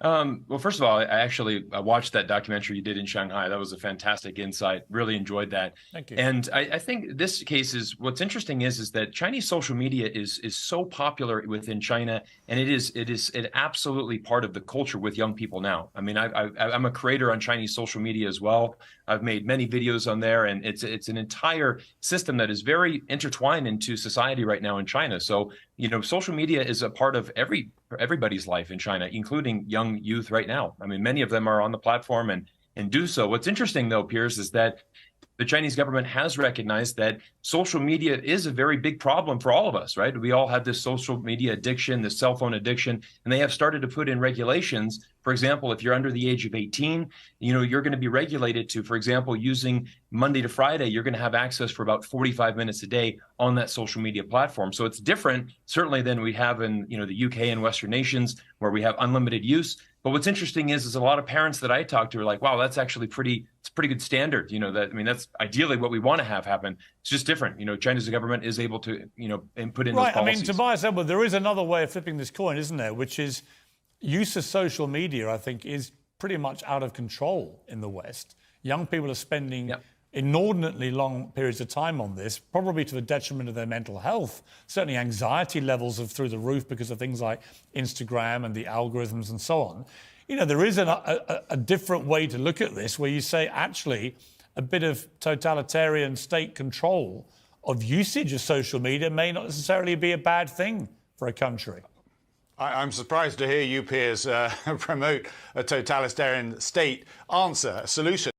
Well, first of all, I actually watched that documentary you did in Shanghai. That was a fantastic insight. Really enjoyed that. Thank you. And I think this case is what's interesting is that Chinese social media is so popular within China, and it is absolutely part of the culture with young people now. I mean, I'm a creator on Chinese social media as well. I've made many videos on there, and it's an entire system that is very intertwined into society right now in China. So, social media is a part of everybody's life in China, including young youth right now. I mean, many of them are on the platform and do so. What's interesting, though, Piers, is that the Chinese government has recognized that social media is a very big problem for all of us, right? We all have this social media addiction, this cell phone addiction, and they have started to put in regulations. For example, if you're under the age of 18, you're going to be regulated to, for example, using Monday to Friday, you're going to have access for about 45 minutes a day on that social media platform. So it's different, certainly, than we have in, the UK and Western nations where we have unlimited use. But what's interesting is a lot of parents that I talk to are like, wow, that's actually it's pretty good standard. That's ideally what we want to have happen. It's just different. China's government is able to, input in those policies. Right. I mean, Tobias Edward, there is another way of flipping this coin, isn't there? Which is use of social media, I think, is pretty much out of control in the West. Young people are spending inordinately long periods of time on this, probably to the detriment of their mental health. Certainly anxiety levels are through the roof because of things like Instagram and the algorithms and so on. There is a different way to look at this where you say, actually, a bit of totalitarian state control of usage of social media may not necessarily be a bad thing for a country. I'm surprised to hear you, Piers, promote a totalitarian state answer, a solution.